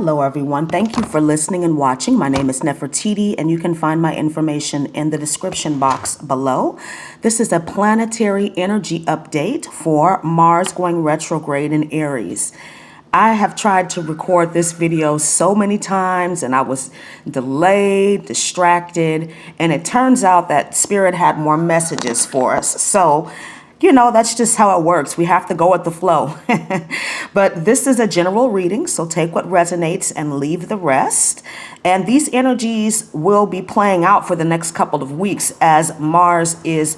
Hello everyone, thank you for listening and watching. My name is Nefertiti and you can find my information in the description box below. This is a planetary energy update for Mars going retrograde in Aries. I have tried to record this video so many times and I was delayed, distracted, and it turns out that Spirit had more messages for us. So, you know, that's just how it works. We have to go with the flow. But this is a general reading, so take what resonates and leave the rest. And these energies will be playing out for the next couple of weeks as Mars is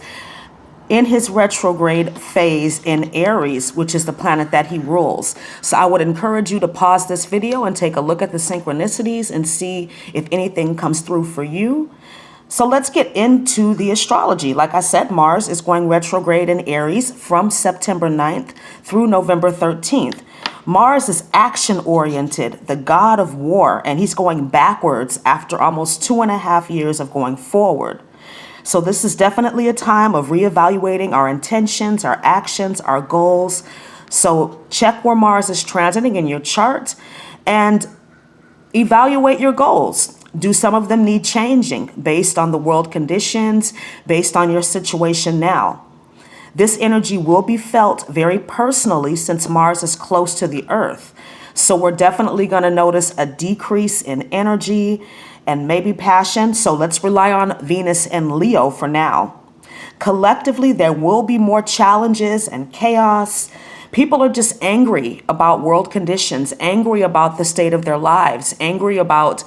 in his retrograde phase in Aries, which is the planet that he rules. So I would encourage you to pause this video and take a look at the synchronicities and see if anything comes through for you. So let's get into the astrology. Like I said, Mars is going retrograde in Aries from September 9th through November 13th. Mars is action-oriented, the god of war, and he's going backwards after almost 2.5 years of going forward. So this is definitely a time of reevaluating our intentions, our actions, our goals. So check where Mars is transiting in your chart and evaluate your goals. Do some of them need changing based on the world conditions, based on your situation now? This energy will be felt very personally since Mars is close to the Earth. So we're definitely going to notice a decrease in energy and maybe passion. So let's rely on Venus and Leo for now. Collectively, there will be more challenges and chaos. People are just angry about world conditions, angry about the state of their lives, angry about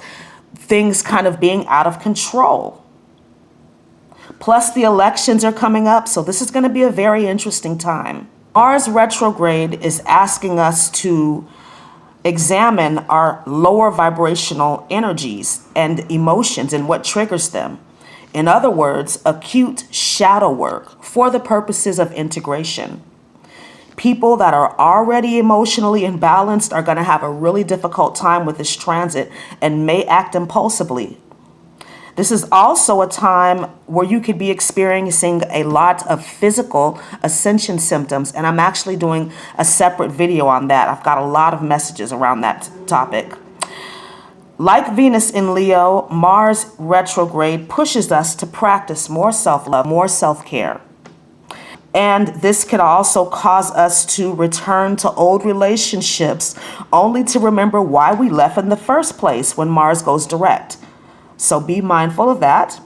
things kind of being out of control. Plus the elections are coming up, so this is going to be a very interesting time. Mars retrograde is asking us to examine our lower vibrational energies and emotions and what triggers them. In other words, acute shadow work for the purposes of integration. People that are already emotionally imbalanced are going to have a really difficult time with this transit and may act impulsively. This is also a time where you could be experiencing a lot of physical ascension symptoms, and I'm actually doing a separate video on that. I've got a lot of messages around that topic. Like Venus in Leo, Mars retrograde pushes us to practice more self-love, more self-care. And this could also cause us to return to old relationships only to remember why we left in the first place when Mars goes direct. So be mindful of that.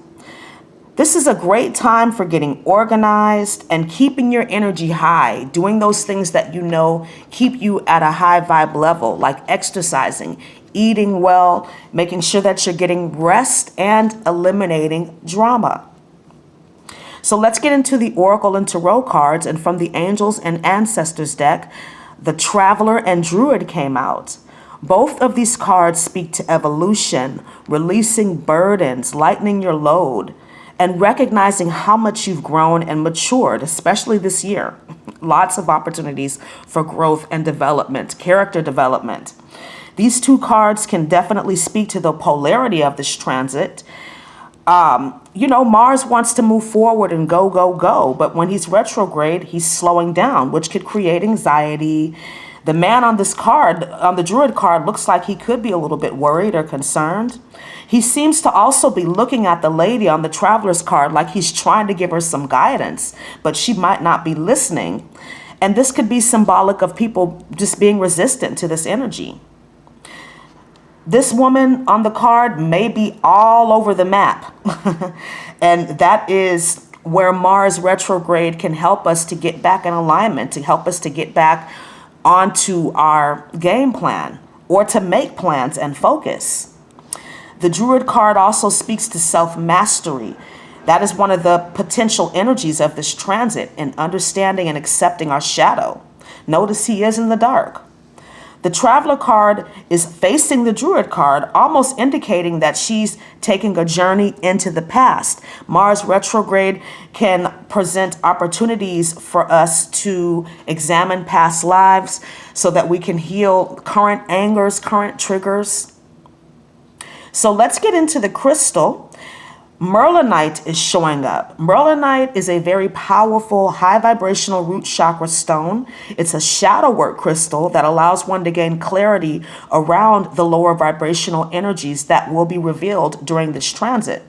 This is a great time for getting organized and keeping your energy high, doing those things that you know keep you at a high vibe level, like exercising, eating well, making sure that you're getting rest, and eliminating drama. So let's get into the Oracle and Tarot cards, and from the Angels and Ancestors deck, the Traveler and Druid came out. Both of these cards speak to evolution, releasing burdens, lightening your load, and recognizing how much you've grown and matured, especially this year. Lots of opportunities for growth and development, character development. These two cards can definitely speak to the polarity of this transit. You know, Mars wants to move forward and go, go, go. But when he's retrograde, he's slowing down, which could create anxiety. The man on this card, on the Druid card, looks like he could be a little bit worried or concerned. He seems to also be looking at the lady on the Traveler's card like he's trying to give her some guidance, but she might not be listening. And this could be symbolic of people just being resistant to this energy. This woman on the card may be all over the map. And that is where Mars retrograde can help us to get back in alignment, to help us to get back onto our game plan or to make plans and focus. The Druid card also speaks to self-mastery. That is one of the potential energies of this transit in understanding and accepting our shadow. Notice he is in the dark. The Traveler card is facing the Druid card, almost indicating that she's taking a journey into the past. Mars retrograde can present opportunities for us to examine past lives so that we can heal current angers, current triggers. So let's get into the crystal. Merlinite is showing up. Merlinite is a very powerful, high vibrational root chakra stone. It's a shadow work crystal that allows one to gain clarity around the lower vibrational energies that will be revealed during this transit.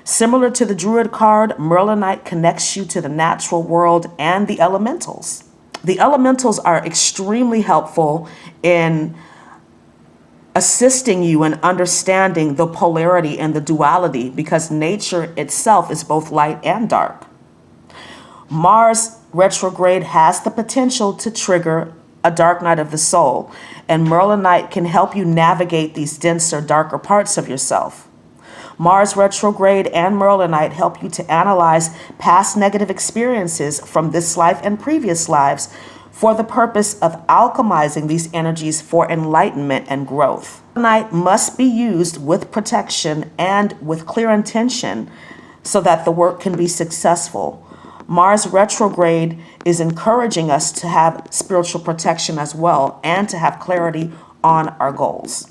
Similar to the Druid card, Merlinite connects you to the natural world and the elementals. The elementals are extremely helpful in assisting you in understanding the polarity and the duality, because nature itself is both light and dark. Mars retrograde has the potential to trigger a dark night of the soul, and Merlinite can help you navigate these denser, darker parts of yourself. Mars retrograde and Merlinite help you to analyze past negative experiences from this life and previous lives for the purpose of alchemizing these energies for enlightenment and growth. Merlinite must be used with protection and with clear intention so that the work can be successful. Mars retrograde is encouraging us to have spiritual protection as well and to have clarity on our goals.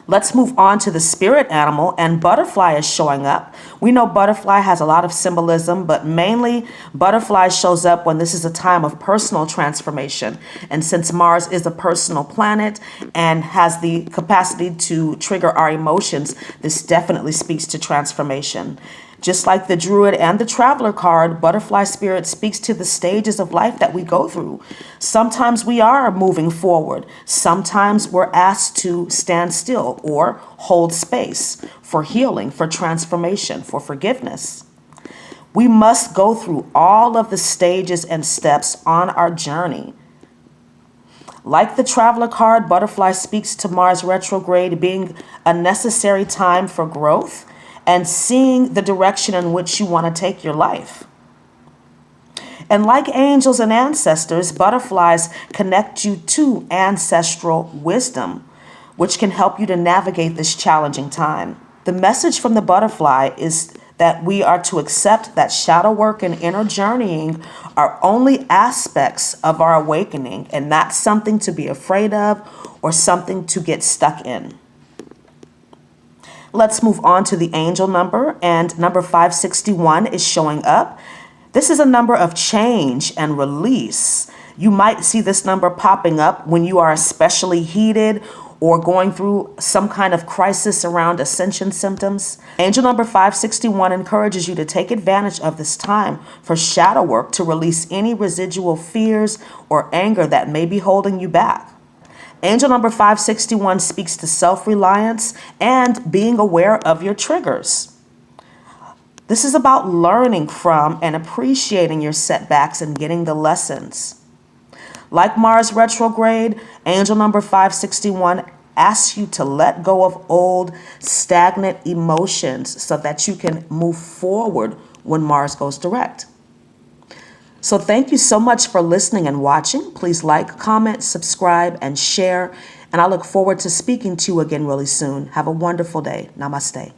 Let's move on to the spirit animal, and butterfly is showing up. We know butterfly has a lot of symbolism, but mainly butterfly shows up when this is a time of personal transformation. And since Mars is a personal planet and has the capacity to trigger our emotions, this definitely speaks to transformation. Just like the Druid and the Traveler card, butterfly spirit speaks to the stages of life that we go through. Sometimes we are moving forward. Sometimes we're asked to stand still or hold space for healing, for transformation, for forgiveness. We must go through all of the stages and steps on our journey. Like the Traveler card, butterfly speaks to Mars retrograde being a necessary time for growth and seeing the direction in which you want to take your life. And like angels and ancestors, butterflies connect you to ancestral wisdom, which can help you to navigate this challenging time. The message from the butterfly is that we are to accept that shadow work and inner journeying are only aspects of our awakening and not something to be afraid of or something to get stuck in. Let's move on to the angel number, and number 561 is showing up. This is a number of change and release. You might see this number popping up when you are especially heated or going through some kind of crisis around ascension symptoms. Angel number 561 encourages you to take advantage of this time for shadow work to release any residual fears or anger that may be holding you back. Angel number 561 speaks to self-reliance and being aware of your triggers. This is about learning from and appreciating your setbacks and getting the lessons. Like Mars retrograde, angel number 561 asks you to let go of old, stagnant emotions so that you can move forward when Mars goes direct. So thank you so much for listening and watching. Please like, comment, subscribe, and share. And I look forward to speaking to you again really soon. Have a wonderful day. Namaste.